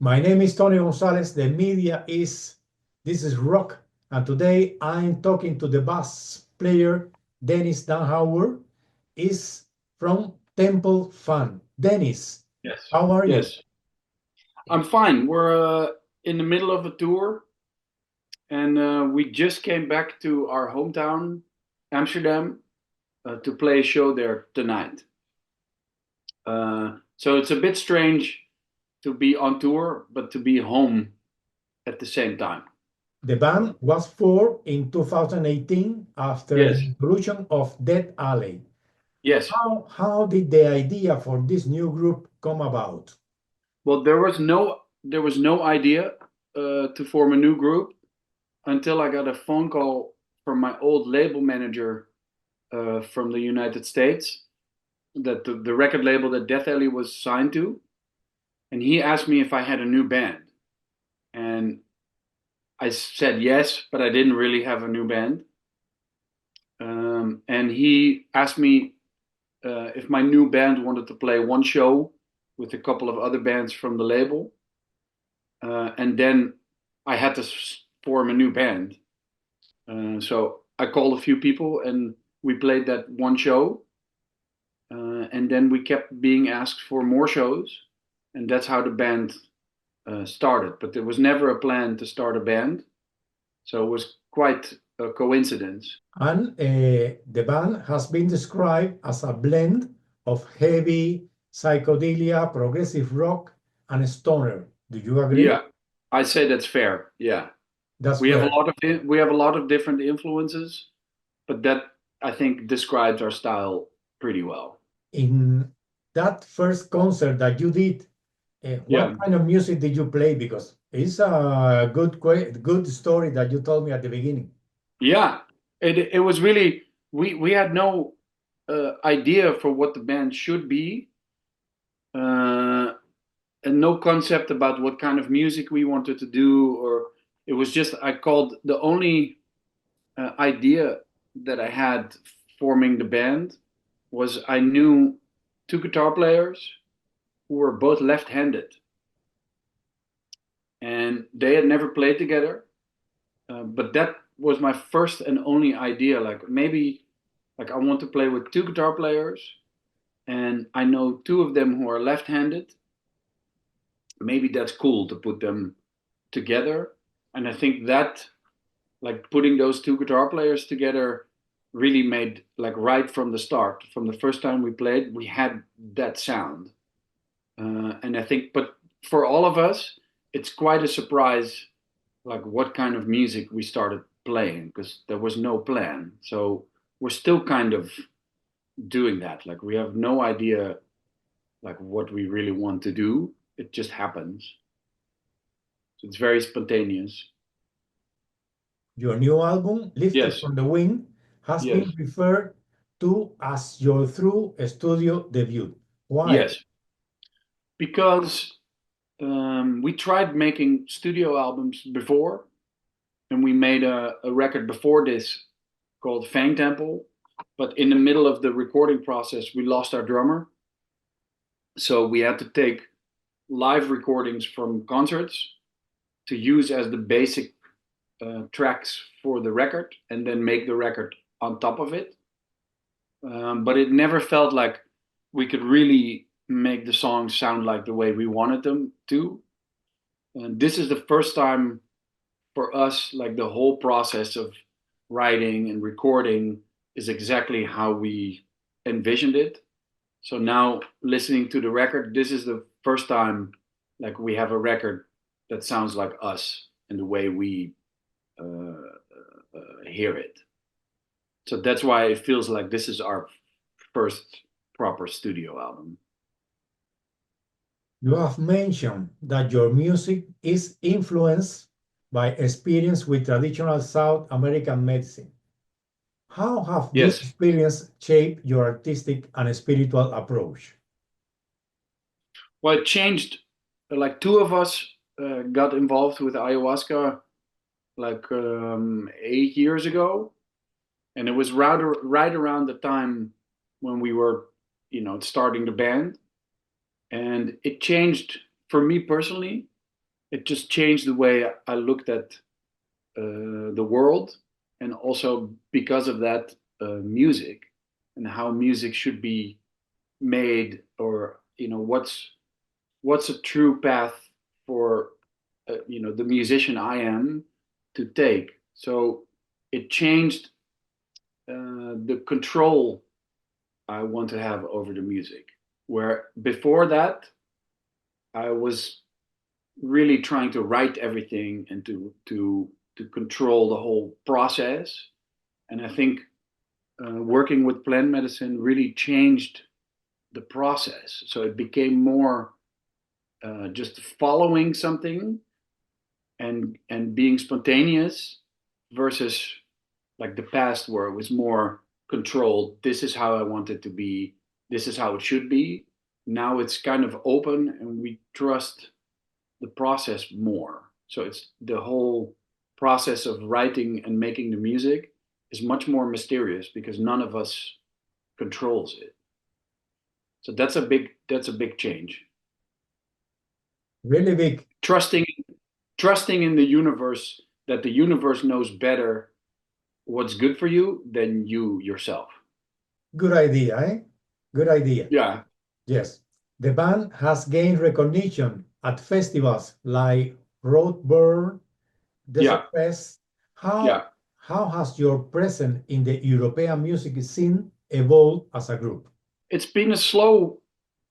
My name is Tony Gonzalez. The media is This is Rock, and today I'm talking to the bass player Dennis Danhauer. Is from Temple Fang. Dennis, Yes. how are you? Yes. I'm fine. We're in the middle of a tour, and we just came back to our hometown, Amsterdam, to play a show there tonight. So it's a bit strange to be on tour, but to be home at the same time. The band was formed in 2018 after the Yes. inclusion of Dead Alley. Yes. How did the idea for this new group come about? Well, there was no idea to form a new group until I got a phone call from my old label manager from the United States, that the record label that Death Alley was signed to, and he asked me if I had a new band, and I said yes, but I didn't really have a new band. And he asked me if my new band wanted to play one show with a couple of other bands from the label, and then I had to form a new band. So I called a few people, and we played that one show, and then we kept being asked for more shows, and that's how the band started. But there was never a plan to start a band, so it was quite a coincidence. And the band has been described as a blend of heavy psychedelia, progressive rock, and stoner. Do you agree? Yeah, I say that's fair. Yeah, That's we have a fair. lot of we have a lot of different influences, but that I think describes our style pretty well. In that first concert that you did, what Yeah, kind of music did you play? Because it's a good story that you told me at the beginning. yeah. It was really, we had no idea for what the band should be, uh, and no concept about what kind of music we wanted to do. Or it was just, I called the only idea that I had forming the band was I knew two guitar players who were both left-handed, and they had never played together. But that was my first and only idea. Like, maybe, like, I want to play with two guitar players, and I know two of them who are left-handed. Maybe that's cool to put them together. And I think that, like, putting those two guitar players together really made, like, right from the start, from the first time we played, we had that sound. And I think, but for all of us, it's quite a surprise, like, what kind of music we started playing, because there was no plan. So we're still kind of doing that. Like, we have no idea, like, what we really want to do. It just happens. So it's very spontaneous. Your new album, Lifted Yes, from the Wind, has yes, been referred to as your true studio debut. Why? yes. Because we tried making studio albums before, and we made a record before this called Fang Temple. But in the middle of the recording process, we lost our drummer. So we had to take live recordings from concerts to use as the basic tracks for the record, and then make the record on top of it. But it never felt like we could really make the songs sound like the way we wanted them to. And this is the first time for us, like, the whole process of writing and recording is exactly how we envisioned it. So now, listening to the record, this is the first time, like, we have a record that sounds like us and the way we hear it. So that's why it feels like this is our first proper studio album. You have mentioned that your music is influenced by experience with traditional South American medicine. How have this Yes. experience shaped your artistic and spiritual approach? Well, it changed. Like, two of us got involved with ayahuasca, like, 8 years ago, and it was right around the time when we were, starting the band, and it changed for me personally. it just changed the way I looked at the world, and also because of that, music and how music should be made, or what's a true path for the musician I am to take. So it changed the control I want to have over the music. Where before that, I was really trying to write everything and to control the whole process. And I think working with plant medicine really changed the process. So it became more just following something and being spontaneous versus like the past where it was more controlled. This is how I want it to be. This is how it should be. Now it's kind of open and we trust the process more. So it's the whole process of writing and making the music is much more mysterious because none of us controls it. So that's a big change. Really big. Trusting in the universe, that the universe knows better what's good for you than you yourself. Good idea, eh? Good idea. Yeah. Yes. The band has gained recognition at festivals like Roadburn, Yeah. Desert Fest. Yeah. How has your presence in the European music scene evolved as a group? It's been a slow,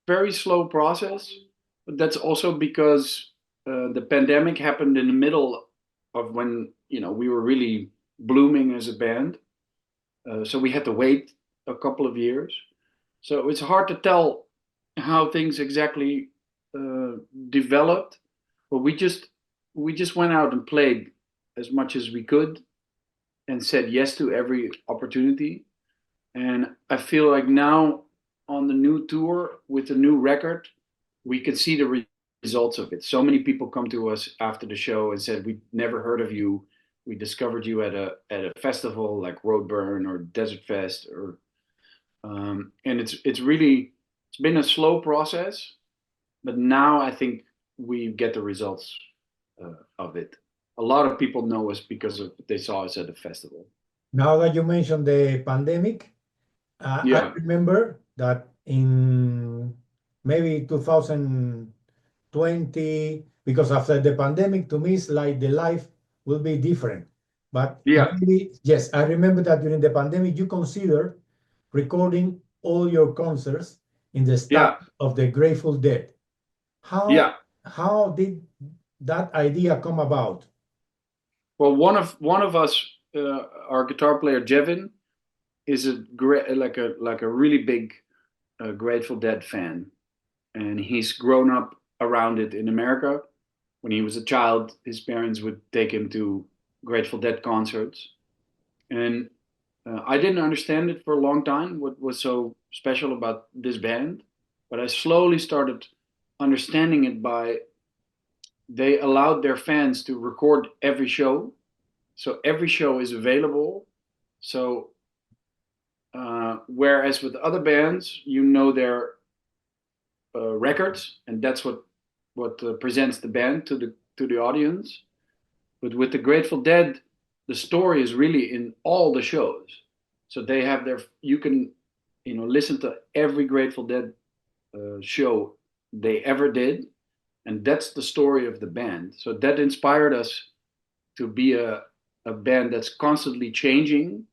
very slow process, but that's also because the pandemic happened in the middle of when we were really blooming as a band. So we had to wait a couple of years. So it's hard to tell how things exactly uh, developed, but we just went out and played as much as we could and said yes to every opportunity. And I feel like now on the new tour with the new record, we can see the results of it. So many people come to us after the show and said, "We never heard of you. We discovered you at a festival like Roadburn or Desert Fest," and it's been a slow process, but now I think we get the results of it. A lot of people know us because they saw us at the festival. Now that you mentioned the pandemic, I Yeah, remember that in maybe 2020, because after the pandemic, to me, it's like the life will be different. But yeah, maybe, yes, I remember that during the pandemic, you considered recording all your concerts in the style yeah, of the Grateful Dead. How yeah. how did that idea come about? Well, one of us, our guitar player Jevin, is a great like a really big Grateful Dead fan, and he's grown up around it in America. When he was a child, his parents would take him to Grateful Dead concerts, and I didn't understand it for a long time. What was so special about this band? But I slowly started understanding it by they allowed their fans to record every show, so every show is available. So whereas with other bands, their records, and that's what presents the band to the audience. But with the Grateful Dead, the story is really in all the shows. So they have you can listen to every Grateful Dead show they ever did, and that's the story of the band. So that inspired us to be a band that's constantly changing,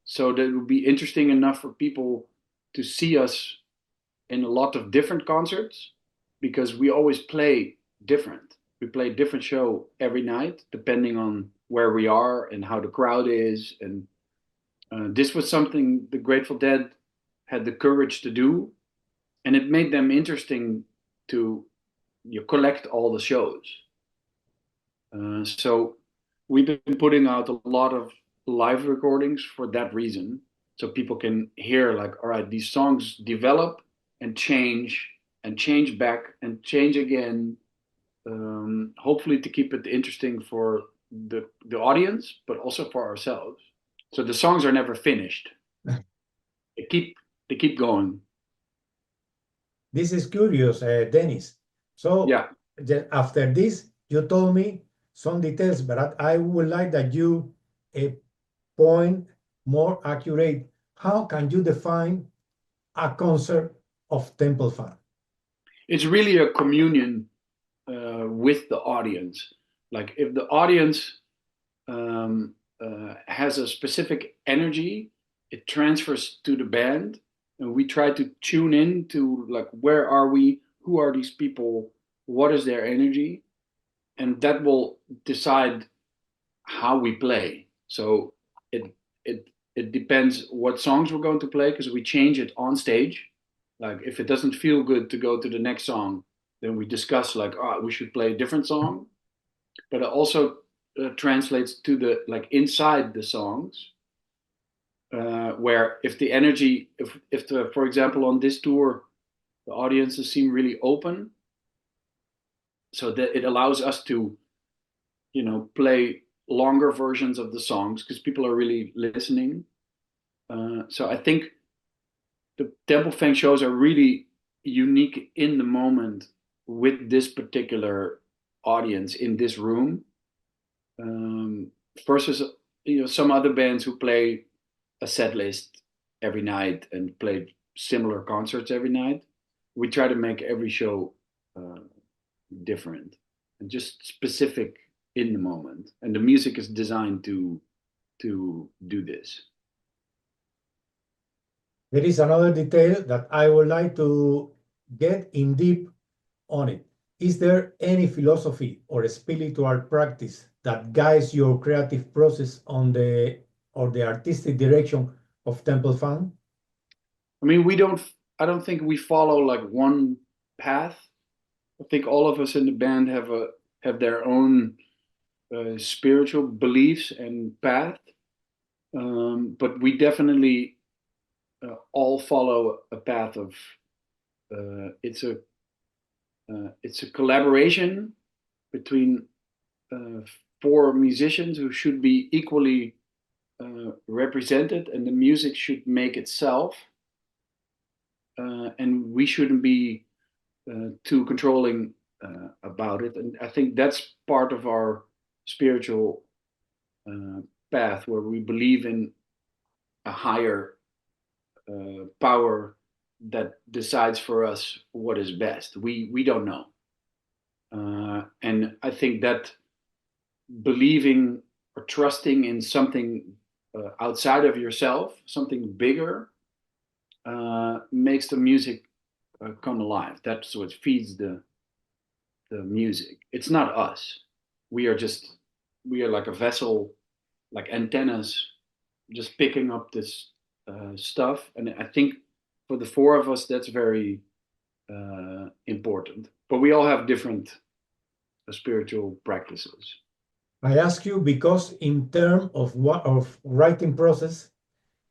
so that it would be interesting enough for people to see us in a lot of different concerts, because we always play different. We play a different show every night depending on where we are and how the crowd is. And this was something the Grateful Dead had the courage to do, and it made them interesting to collect all the shows. So we've been putting out a lot of live recordings for that reason, so people can hear like, all right, these songs develop and change back and change again. Hopefully to keep it interesting for the audience, but also for ourselves. So the songs are never finished. They keep going. This is curious, Dennis. So Yeah, after this, You told me some details, but I would like that you point more accurate. How can you define a concert of Temple Fang? It's really a communion with the audience. Like if the audience has a specific energy, it transfers to the band, and we try to tune in to like where are we, who are these people, what is their energy, and that will decide how we play. So it depends what songs we're going to play because we change it on stage. Like if it doesn't feel good to go to the next song, then we discuss like, oh, we should play a different song. But it also translates to the like inside the songs, where if the energy, if the, for example, on this tour, the audiences seem really open, so that it allows us to, you know, play longer versions of the songs because people are really listening. So I think the Temple Fang shows are really unique in the moment with this particular audience in this room, versus some other bands who play a set list every night and play similar concerts every night. We try to make every show different and just specific in the moment, and the music is designed to do this. There is another detail that I would like to get in deep on it. Is there any philosophy or spiritual practice that guides your creative process on the artistic direction of Temple Fang? I mean, I don't think we follow like one path. I think all of us in the band have their own spiritual beliefs and path, but we definitely all follow a path of it's a collaboration between four musicians who should be equally represented, and the music should make itself, and we shouldn't be too controlling about it. And I think that's part of our spiritual path, where we believe in a higher power that decides for us what is best. We don't know, and I think that believing or trusting in something outside of yourself, something bigger, makes the music come alive. That's what feeds the music. It's not us. We are like a vessel, like antennas, just picking up this stuff. And I think for the four of us, that's very important. But we all have different spiritual practices. I ask you because in terms of what of writing process,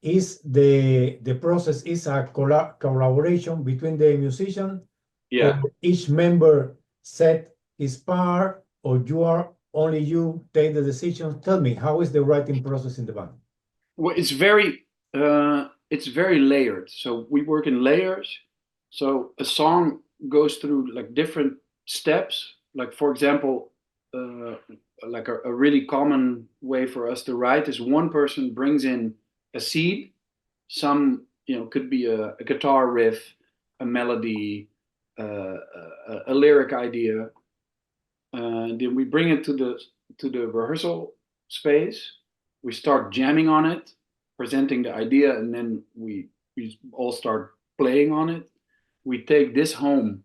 is the process is a collaboration between the musician, Yeah. or each member set his part, or only you take the decision. Tell me, how is the writing process in the band? Well, it's very layered. So we work in layers. So a song goes through like different steps. Like for example, like a really common way for us to write is one person brings in a seed, some could be a guitar riff, a melody, a lyric idea. Then we bring it to the rehearsal space. We start jamming on it, presenting the idea, and then we all start playing on it. We take this home,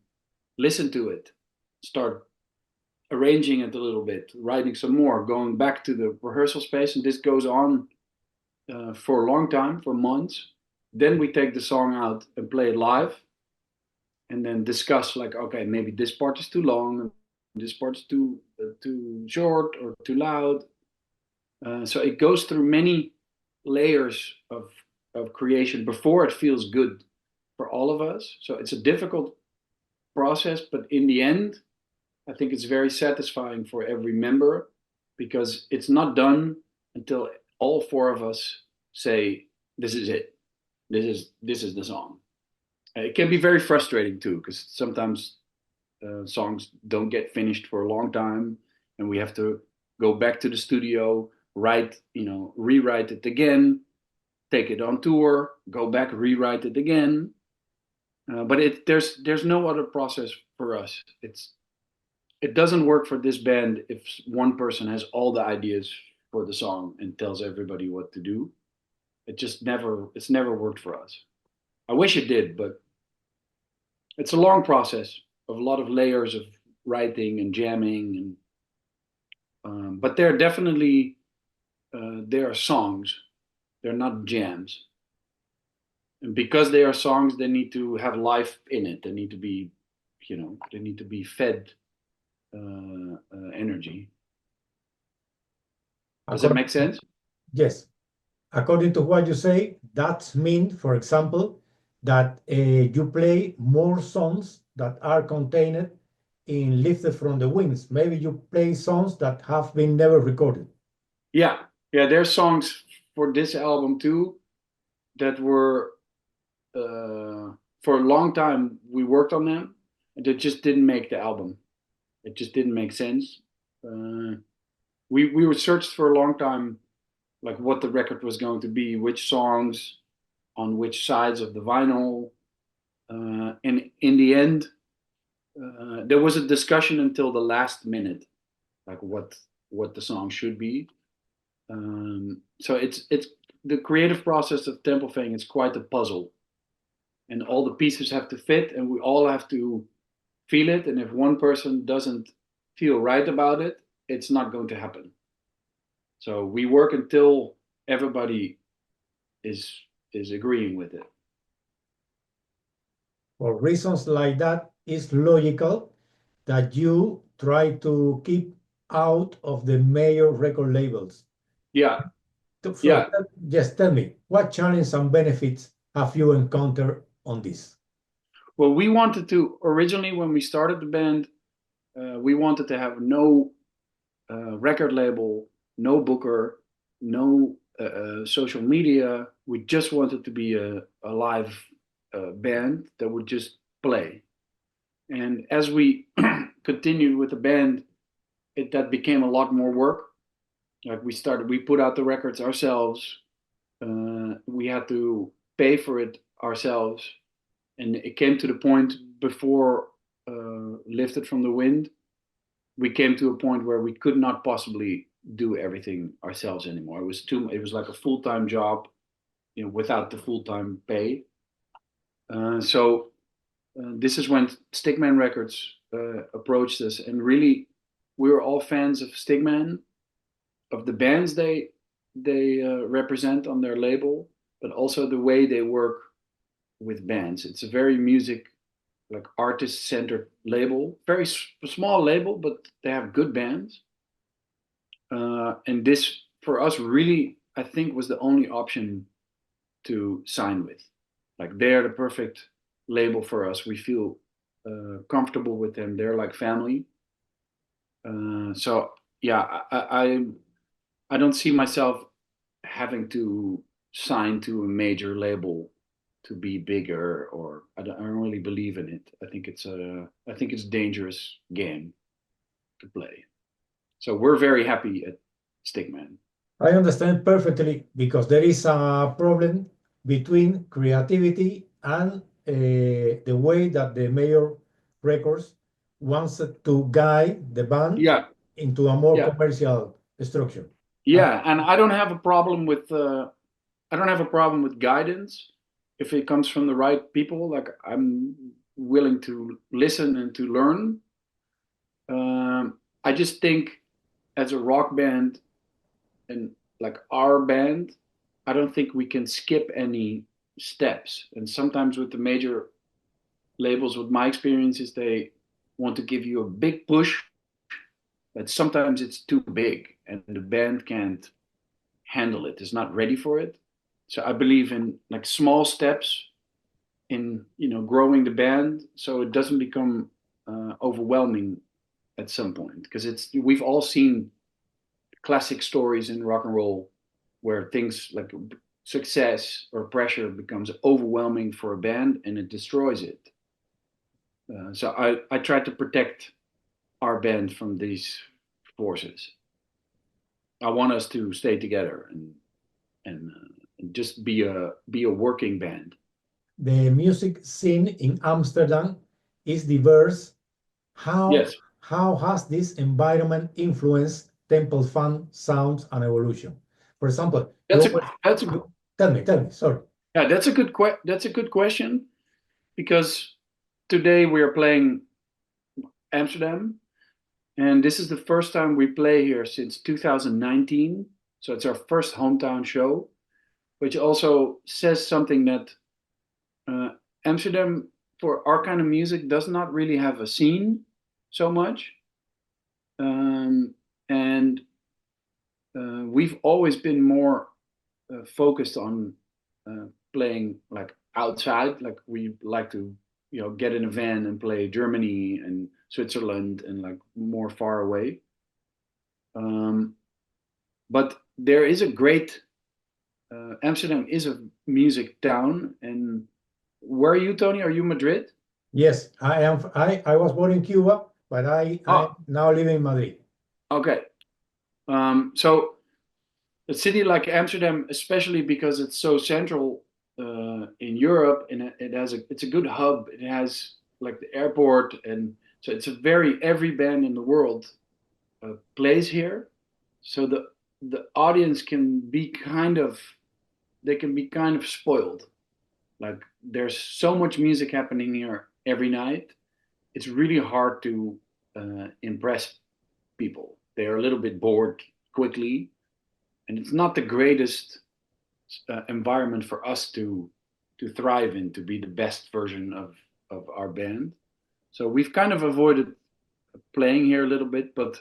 listen to it, start arranging it a little bit, writing some more, going back to the rehearsal space, and this goes on for a long time, for months. Then we take the song out and play it live, and then discuss like, okay, maybe this part is too long, this part is too short or too loud. So it goes through many layers of creation before it feels good for all of us. So it's a difficult process, but in the end, I think it's very satisfying for every member, because it's not done until all four of us say, this is it. This is the song. It can be very frustrating too, because sometimes songs don't get finished for a long time. and we have to go back to the studio, write, rewrite it again, take it on tour, go back, rewrite it again. But there's no other process for us. It doesn't work for this band if one person has all the ideas for the song and tells everybody what to do. It's never worked for us. I wish it did, but it's a long process of a lot of layers of writing and jamming, and but they're definitely they are songs. They're not jams, and because they are songs, they need to have life in it. They need to be, they need to be fed energy. Does that make sense? Yes. According to what you say, that means, for example, that you play more songs that are contained in Lifted from the Wings. Maybe you play songs that have been never recorded. Yeah, there's songs for this album too that were for a long time we worked on them, and they just didn't make the album. It just didn't make sense. We researched for a long time, like what the record was going to be, which songs on which sides of the vinyl, and in the end, there was a discussion until the last minute, like what the song should be. So it's the creative process of Temple Fang is quite a puzzle, and all the pieces have to fit, and we all have to feel it. And if one person doesn't feel right about it, it's not going to happen. So we work until everybody is agreeing with it. For reasons like that, it's logical that you try to keep out of the major record labels. Yeah. So, just tell me, what challenges and benefits have you encountered on this? Well, we wanted to originally, when we started the band, we wanted to have no record label, no booker, no social media. We just wanted to be a live band that would just play. And as we continued with the band, that became a lot more work. Like we put out the records ourselves. We had to pay for it ourselves. And it came to the point before Lifted from the Wind, we came to a point where we could not possibly do everything ourselves anymore. It was like a full-time job, without the full-time pay. So this is when Stickman Records approached us, and really we were all fans of Stickman, of the bands they represent on their label, but also the way they work with bands. It's a very like artist-centered label, very small label, but they have good bands. And this, for us, really, I think, was the only option to sign with. Like, they're the perfect label for us. We feel comfortable with them. They're like family. So yeah, I don't see myself having to sign to a major label to be bigger, or I don't really believe in it. I think it's a dangerous game to play. So we're very happy at Stickman. I understand perfectly, because there is a problem between creativity and the way that the major records wants to guide the band Yeah, into a more yeah, commercial structure. yeah. And I don't have a problem with guidance if it comes from the right people. Like, I'm willing to listen and to learn. I just think, as a rock band and like our band, I don't think we can skip any steps. And sometimes with the major labels, with my experience, is they want to give you a big push, but sometimes it's too big and the band can't handle it. It's not ready for it. So I believe in like small steps in, growing the band, so it doesn't become overwhelming at some point, because we've all seen classic stories in rock and roll where things like success or pressure becomes overwhelming for a band and it destroys it. So I try to protect our band from forces. I want us to stay together and just be a working band. The music scene in Amsterdam is diverse. Yes, How has this environment influenced Temple Fang sounds and evolution? For example, that's a that's a tell me, sorry. yeah, that's a good question, because today we are playing Amsterdam, and this is the first time we play here since 2019. So it's our first hometown show, which also says something that uh, Amsterdam, for our kind of music, does not really have a scene so much. And we've always been more focused on playing like outside. Like we like to, get in a van and play Germany and Switzerland and like more far away. But there is a great Amsterdam is a music town. And where are you, Tony? Are you Madrid? Yes, I am. I was born in Cuba, but I Oh, now live in Madrid. okay. So a city like Amsterdam, especially because it's so central in Europe, and it's a good hub. It has like the airport, and so it's a very every band in the world plays here. So the audience can be kind of spoiled. Like there's so much music happening here every night. It's really hard to impress people. They're a little bit bored quickly, and it's not the greatest environment for us to thrive in, to be the best version of our band. So we've kind of avoided playing here a little bit, but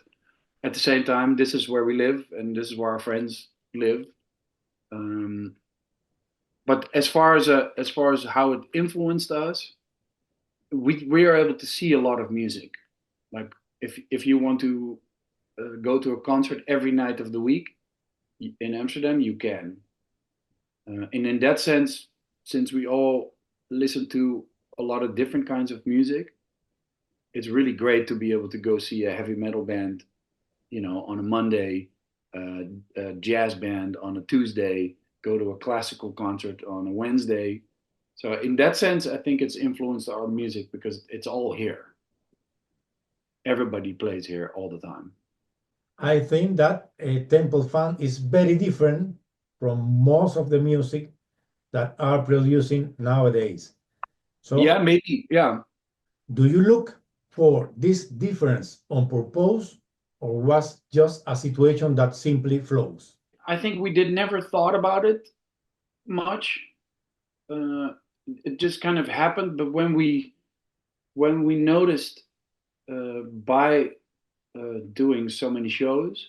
at the same time, this is where we live and this is where our friends live. Um, but as far as how it influenced us, we are able to see a lot of music. Like if you want to go to a concert every night of the week in Amsterdam, you can. And in that sense, since we all listen to a lot of different kinds of music, it's really great to be able to go see a heavy metal band, on a Monday, a jazz band on a Tuesday, go to a classical concert on a Wednesday. So in that sense, I think it's influenced our music because it's all here. Everybody plays here all the time. I think that Temple Fang is very different from most of the music that are producing nowadays. Yeah, So, maybe. Yeah. do you look for this difference on purpose, or was just a situation that simply flows? I think we did never thought about it much. Uh, it just kind of happened. But when we noticed by doing so many shows,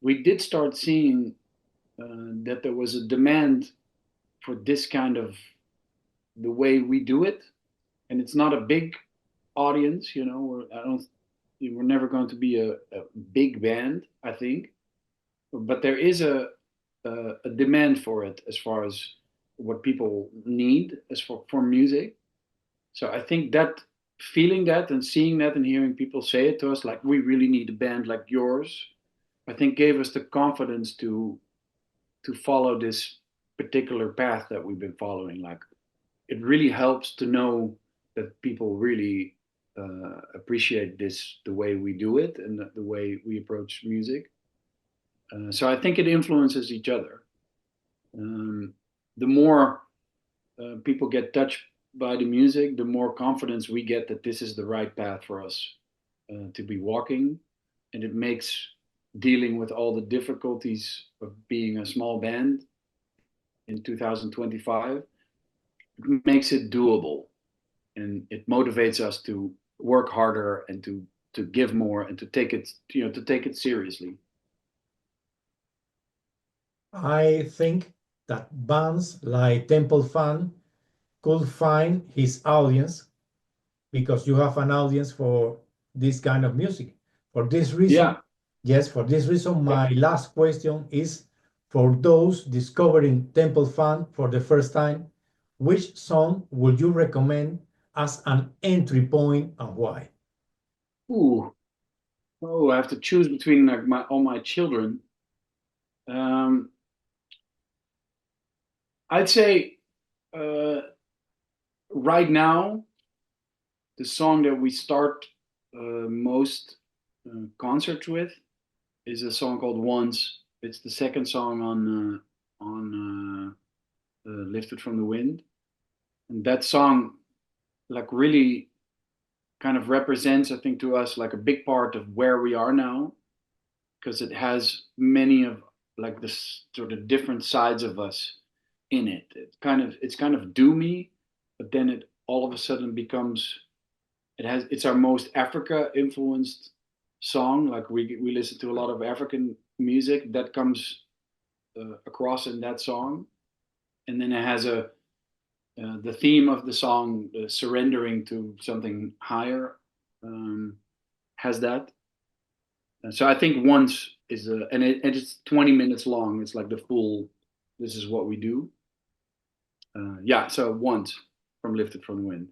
we did start seeing that there was a demand for this kind of the way we do it, and it's not a big audience. I don't. We're never going to be a big band, I think, but there is a demand for it as far as what people need as for music. So I think that feeling that and seeing that and hearing people say it to us, like we really need a band like yours, I think gave us the confidence to follow this particular path that we've been following. Like it really helps to know that people really appreciate this, the way we do it and the way we approach music. So I think it influences each other. Um, the more people get touched by the music, the more confidence we get that this is the right path for us to be walking. And it makes dealing with all the difficulties of being a small band in 2025, it makes it doable. And it motivates us to work harder and to give more and to take it seriously. I think that bands like Temple Fang could find his audience because you have an audience for this kind of music. For this reason, Yeah. yes, for this reason, my last question is for those discovering Temple Fang for the first time, which song would you recommend as an entry point and why? Ooh. Oh, I have to choose between like all my children. Um, I'd say uh, right now the song that we start most concerts with is a song called "Once." It's the second song on "Lifted from the Wind," and that song like really kind of represents, I think, to us like a big part of where we are now because it has many of like this sort of different sides of us in it. It's kind of doomy, but then it all of a sudden becomes it's our most Africa influenced song. Like we listen to a lot of African music that comes across in that song, and then it has a the theme of the song surrendering to something higher has that. And so I think once is and it's 20 minutes long. It's like the full. This is what we do. Yeah, so once from Lifted from the Wind.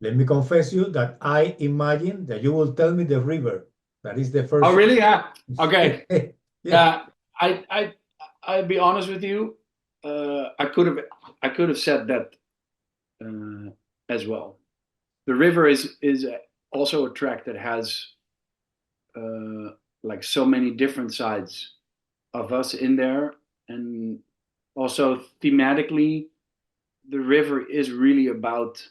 Let me confess you that I imagine that you will tell me the river. That is the Oh, first. really? Yeah. Okay. Yeah. I'd be honest with you. I could have said that as well. The river is also a track that has like so many different sides of us in there, and also thematically, the river is really about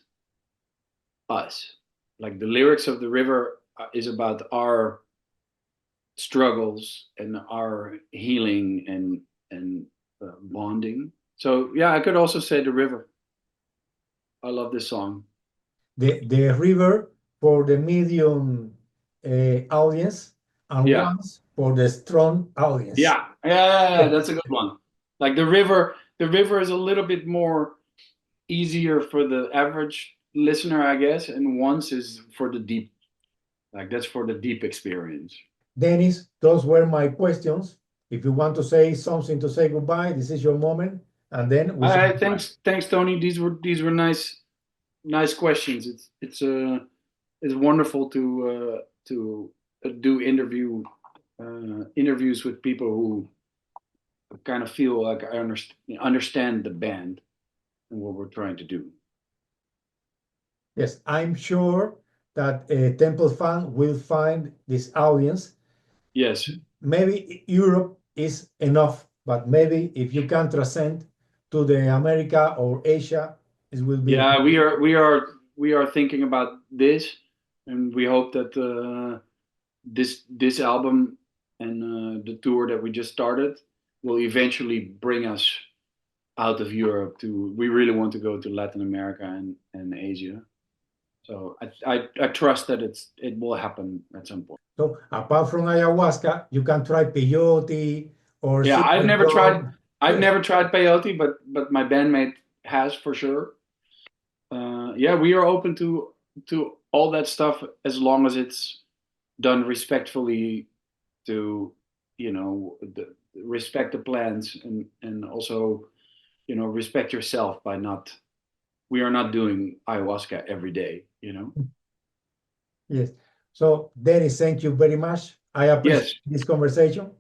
us. Like the lyrics of the river is about our struggles and our healing and bonding. So yeah, I could also say the river. I love this song. The river for the medium audience and Yeah, once for the strong audience. yeah, that's a good one. Like the river is a little bit more easier for the average listener, I guess, and once is for the deep, like that's for the deep experience. Dennis, those were my questions. If you want to say something to say goodbye, this is your moment, and then we All say right, goodbye. thanks, Tony. These were nice questions. It's wonderful to do interviews with people who kind of feel like I understand the band and what we're trying to do. Yes, I'm sure that Temple Fang will find this audience. Yes. Maybe Europe is enough, but maybe if you can transcend to the America or Asia, it will be. Yeah, we are thinking about this, and we hope that this album and the tour that we just started will eventually bring us out of Europe to. We really want to go to Latin America and Asia. So I trust that it will happen at some point. So apart from ayahuasca, you can try peyote or Yeah, cinnamon gum. I've never tried peyote, but my bandmate has for sure. Yeah, we are open to all that stuff as long as it's done respectfully to respect the plants and also respect yourself by not we are not doing ayahuasca every day. Yes. So, Dennis, thank you very much. I appreciate Yes, this conversation.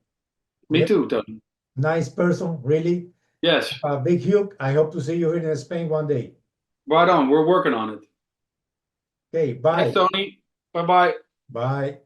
me Yeah, too, Tony. nice person, really. Yes, A big hug. I hope to see you here in Spain one day. right on. We're working on it. Okay, Thanks, bye. Tony. Bye bye. Bye.